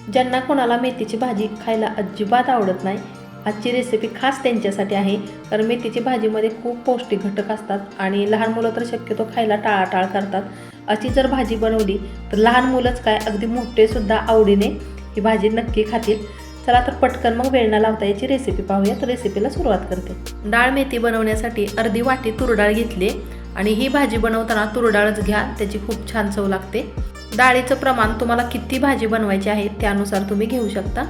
ज्यांना कोणाला मेथीची भाजी खायला अजिबात आवडत नाही, आजची रेसिपी खास त्यांच्यासाठी आहे। कारण मेथीची भाजीमध्ये खूप पौष्टिक घटक असतात आणि लहान मुलं तर शक्यतो खायला टाळाटाळ करतात। अशी जर भाजी बनवली तर लहान मुलंच काय अगदी मोठे सुद्धा आवडीने ही भाजी नक्की खातील। चला तर पटकन मग वेळ न लावता याची रेसिपी पाहूया। तर रेसिपीला सुरुवात करते। डाळ मेथी बनवण्यासाठी अर्धी वाटी तूर डाळ घेतली आणि ही भाजी बनवताना तूर डाळच घ्या, त्याची खूप छान चव लागते। डाळीचं प्रमाण तुम्हाला किती भाजी बनवायची आहे त्यानुसार तुम्ही घेऊ शकता।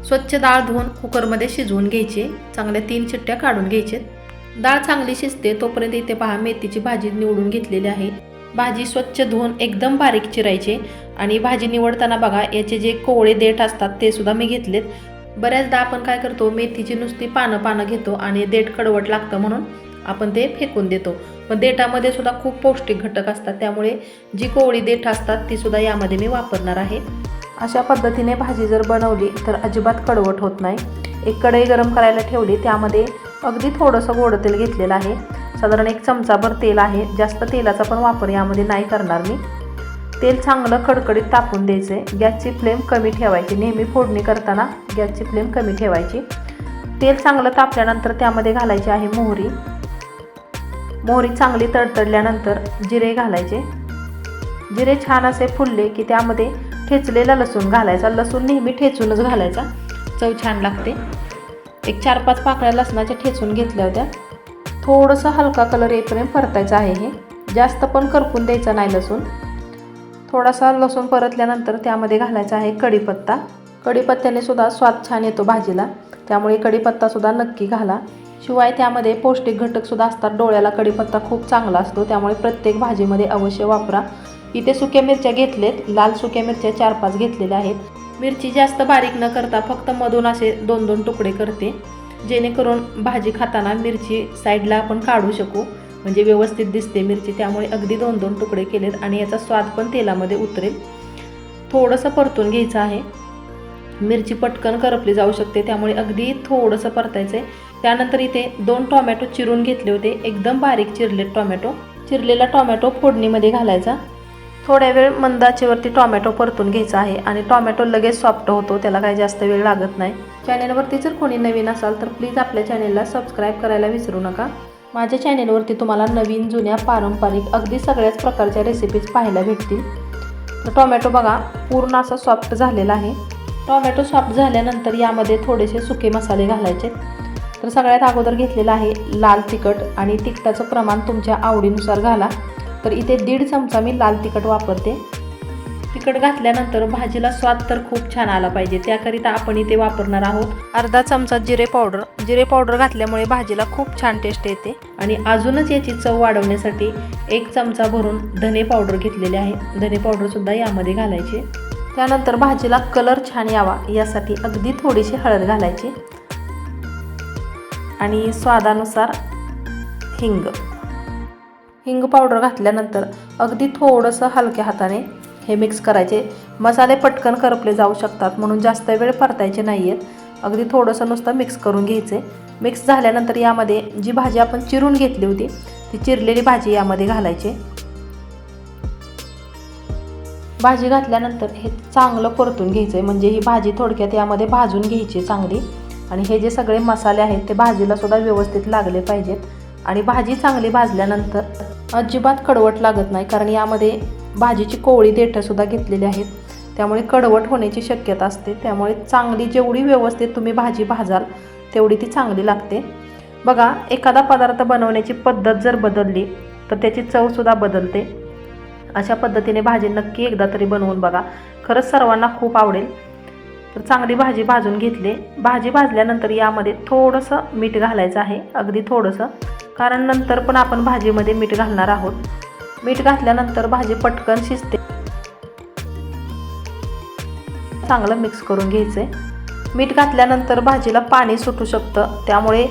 स्वच्छ डाळ धुवून कुकरमध्ये शिजवून घ्यायची, चांगल्या 3 शिट्ट्या काढून घ्यायचे। डाळ चांगली शिजते तोपर्यंत इथे पहा मेथीची भाजी निवडून घेतलेली आहे। भाजी स्वच्छ धुवून एकदम बारीक चिरायची आणि भाजी निवडताना बघा याचे जे कोवळे देठ असतात ते सुद्धा मी घेतलेत। बऱ्याचदा आपण काय करतो, मेथीची नुसती पानं घेतो आणि देठ कडवट लागतं म्हणून आपण ते फेकून देतो, पण देठामध्ये सुद्धा खूप पौष्टिक घटक असतात, त्यामुळे जी कोवळी देठ असतात ती सुद्धा यामध्ये मी वापरणार आहे। अशा पद्धतीने भाजी जर बनवली तर अजिबात कडवट होत नाही। एक कढई गरम करायला ठेवली, त्यामध्ये अगदी थोडंसं गोड तेल घेतलेलं आहे, साधारण 1 चमचाभर तेल आहे। जास्त तेलाचा पण वापर यामध्ये नाही करणार मी। तेल चांगलं कडकडीत तापून द्यायचे, गॅसची फ्लेम कमी ठेवायची, नेहमी फोडणी करताना गॅसची फ्लेम कमी ठेवायची। तेल चांगलं तापल्यानंतर त्यामध्ये घालायची आहे मोहरी। मोहरी चांगली तडतडल्यानंतर जिरे घालायचे। जिरे छान असे फुलले की त्यामध्ये ठेचलेला लसूण घालायचा। लसूण नेहमी ठेचूनच घालायचा, चव छान लागते। एक 4-5 पाकळ्या लसणाच्या ठेचून घेतल्या होत्या। थोडंसं हलका कलर येईपर्यंत परतायचं आहे, हे जास्त पण करपून द्यायचा नाही लसूण। थोडासा लसूण परतल्यानंतर त्यामध्ये घालायचा आहे कढीपत्ता। कढीपत्त्याने सुद्धा स्वाद छान येतो भाजीला, त्यामुळे कढीपत्ता सुद्धा नक्की घाला। शिवाय त्यामध्ये पौष्टिक घटक सुद्धा असतात, डोळ्याला कढीपत्ता खूप चांगला असतो, त्यामुळे प्रत्येक भाजीमध्ये अवश्य वापरा। इथे सुक्या मिरच्या घेतलेत, लाल सुक्या मिरच्या 4-5 घेतलेल्या आहेत। मिरची जास्त बारीक न करता फक्त मधून असे 2-2 तुकडे करते, जेणेकरून भाजी खाताना मिरची साईडला आपण काढू शकू, म्हणजे व्यवस्थित दिसते मिरची, त्यामुळे अगदी 2-2 तुकडे केलेत आणि याचा स्वाद पण तेलामध्ये उतरेल। थोडंसं परतून घ्यायचं आहे, मिरची पटकन करपली जाऊ शकते, त्यामुळे अगदी थोडंसं परतायचं आहे। त्यानंतर इथे 2 टोमॅटो चिरून घेतले होते, एकदम बारीक चिरलेत टोमॅटो। चिरलेला टोमॅटो फोडणीमध्ये घालायचा। थोड्या वेळ मंद आचेवरती टोमॅटो परतून घ्यायचा आहे आणि टोमॅटो लगेच सॉफ्ट होतो, त्याला काही जास्त वेळ लागत नाही। चॅनलवरती जर कोणी नवीन असाल तर प्लीज आपल्या चॅनलला सबस्क्राईब करायला विसरू नका। माझ्या चॅनलवरती तुम्हाला नवीन जुन्या पारंपरिक अगदी सगळ्याच प्रकारच्या रेसिपीज पाहायला भेटतील। तर टोमॅटो बघा पूर्ण असं सॉफ्ट झालेला आहे। टोमॅटो सॉफ्ट झाल्यानंतर यामध्ये थोडेसे सुके मसाले घालायचे। तर सगळ्यात अगोदर घेतलेला आहे लाल तिखट, आणि तिखटाचं प्रमाण तुमच्या आवडीनुसार घाला। तर इथे 1.5 चमचा मी लाल तिखट वापरते। तिखट घातल्यानंतर भाजीला स्वाद तर खूप छान आला पाहिजे, त्याकरिता आपण इथे वापरणार आहोत अर्धा चमचा जिरे पावडर। जिरे पावडर घातल्यामुळे भाजीला खूप छान टेस्ट येते आणि अजूनच याची चव वाढवण्यासाठी 1 चमचा भरून धने पावडर घेतलेले आहे, धने पावडर सुद्धा यामध्ये घालायचे। त्यानंतर भाजीला कलर छान यावा यासाठी अगदी थोडीशी हळद घालायची आणि स्वादानुसार हिंग पावडर घातल्यानंतर अगदी थोडंसं हलक्या हाताने हे मिक्स करायचे। मसाले पटकन करपले जाऊ शकतात म्हणून जास्त वेळ परतायचे नाही आहेत, अगदी थोडंसं नुसतं मिक्स करून घ्यायचे। मिक्स झाल्यानंतर यामध्ये जी भाजी आपण चिरून घेतली होती ती चिरलेली भाजी यामध्ये घालायची। भाजी घातल्यानंतर हे चांगलं परतून घ्यायचं, म्हणजे ही भाजी थोडक्यात यामध्ये भाजून घ्यायची चांगली, आणि हे जे सगळे मसाले आहेत ते भाजीला सुद्धा व्यवस्थित लागले पाहिजेत। आणि भाजी चांगली भाजल्यानंतर अजिबात कडवट लागत नाही, कारण यामध्ये भाजीची कोवळी देठं सुद्धा घेतलेली आहेत, त्यामुळे कडवट होण्याची शक्यता असते। त्यामुळे चांगली जेवढी व्यवस्थित तुम्ही भाजी भाजाल तेवढी ती चांगली लागते। बघा एखादा पदार्थ बनवण्याची पद्धत जर बदलली तर त्याची चवसुद्धा बदलते। अशा पद्धतीने भाजी नक्की एकदा तरी बनवून बघा, खरंच सर्वांना खूप आवडेल। तर चांगली भाजी भाजून घेतली। भाजी भाजल्यानंतर यामध्ये थोडंसं मीठ घालायचं आहे, अगदी थोडंसं, कारण नंतर पण आपण भाजीमध्ये मीठ घालणार आहोत। मीठ घातल्यानंतर भाजी पटकन शिजते। चांगलं मिक्स करून घ्यायचे। मीठ घातल्यानंतर भाजीला पाणी सुटू शकतं, त्यामुळे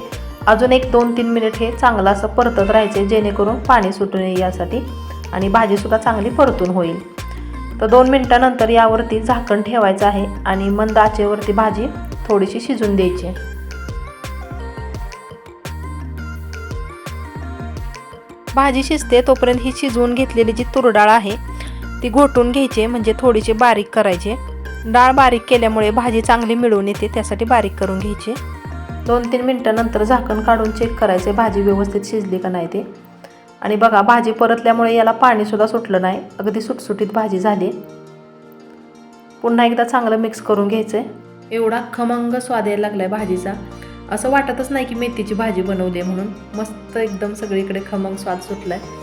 अजून 1-2-3 मिनिट हे चांगलं असं परतत राहायचे, जेणेकरून पाणी सुटू नये यासाठी, आणि भाजीसुद्धा चांगली परतून होईल। तर 2 मिनिटानंतर यावरती झाकण ठेवायचं आहे आणि मंद आचेवरती भाजी थोडीशी शिजून द्यायची। भाजी शिजते तोपर्यंत ही शिजवून घेतलेली जी तूर डाळ आहे ती घोटून घ्यायची, म्हणजे थोडीशी बारीक करायची। डाळ बारीक केल्यामुळे भाजी चांगली मिळून येते, त्यासाठी बारीक करून घ्यायची. 2-3 मिनटानंतर झाकण काढून चेक करायचे भाजी व्यवस्थित शिजली का नाही ते. आणि बघा भाजी परतल्यामुळे याला पाणीसुद्धा सुटलं नाही, अगदी सुटसुटीत भाजी झाली. पुन्हा एकदा चांगलं मिक्स करून घ्यायचं आहे. एवढा खमंग स्वाद यायला लागला आहे भाजीचा, असं वाटतच नाही की मेथीची भाजी बनवली आहे म्हणून. मस्त एकदम सगळीकडे खमंग स्वाद सुटला आहे.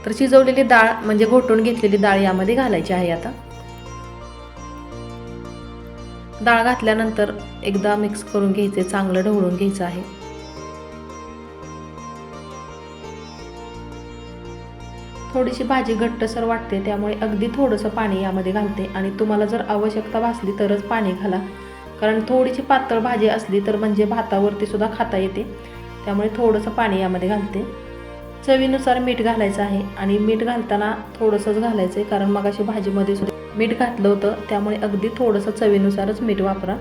तर शिजवलेली डाळ म्हणजे घोटून घेतलेली डाळ यामध्ये घालायची आहे. आता डाळ घातल्यानंतर एकदा मिक्स करून घ्यायचे, चांगलं ढवळून घ्यायचं आहे. थोडीशी भाजी घट्टसर वाटते, त्यामुळे अगदी थोडंसं पाणी यामध्ये घालते. आणि तुम्हाला जर आवश्यकता भासली तरच पाणी घाला, कारण थोडीशी पातळ भाजी असली तर म्हणजे भातावरती सुद्धा खाता येते, त्यामुळे थोडंसं पाणी यामध्ये घालते. चवीनुसार मीठ घालायचं आहे. आणि मीठ घालताना थोडंसंच घालायचं आहे, कारण मगाशी भाजीमध्ये सुद्धा मीठ घातलं होतं, त्यामुळे अगदी थोडंसं चवीनुसारच मीठ वापरा.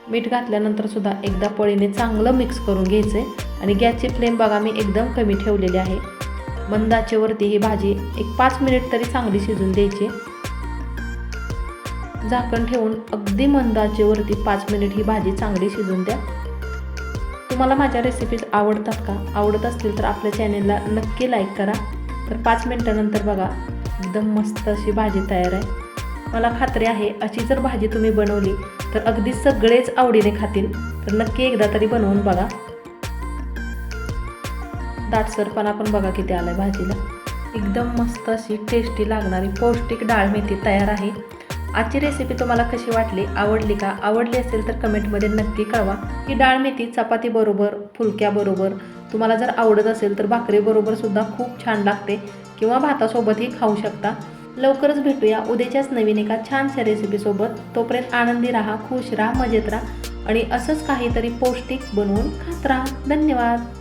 मीठ घातल्यानंतर सुद्धा एकदा पळीने चांगलं मिक्स करून घ्यायचं आहे. आणि गॅसची फ्लेम बघा मी एकदम कमी ठेवलेली आहे. मंद आचेवरती ही भाजी एक 5 मिनिट तरी चांगली शिजून द्यायची. झाकण ठेवून अगदी मंद आचेवरती 5 मिनिट ही भाजी चांगली शिजून द्या. तुम्हाला माझ्या रेसिपीज आवडतात का? आवडत असतील तर आपल्या चॅनेलला नक्की लाईक करा. तर 5 मिनिटानंतर बघा एकदम मस्त अशी भाजी तयार आहे. मला खात्री आहे अशी जर भाजी तुम्ही बनवली तर अगदी सगळेच आवडीने खातील. तर नक्की एकदा तरी बनवून बघा. दाटसरपणा पण बघा किती आलाय भाजीला. एकदम मस्त अशी टेस्टी लागणारी पौष्टिक डाळ मेथी तयार आहे. आजची रेसिपी तुम्हाला कशी वाटली? आवडली का? आवडली असेल तर कमेंटमध्ये नक्की कळवा. ही डाळ मेथी चपातीबरोबर, फुलक्याबरोबर, तुम्हाला जर आवडत असेल तर भाकरीबरोबर सुद्धा खूप छान लागते, किंवा भातासोबतही खाऊ शकता. लवकरच भेटूया उद्याच्याच नवीन एका छानशा रेसिपीसोबत. तोपर्यंत आनंदी राहा, खुश राहा, मजेत राहा आणि असंच काहीतरी पौष्टिक बनवून खात राहा. धन्यवाद.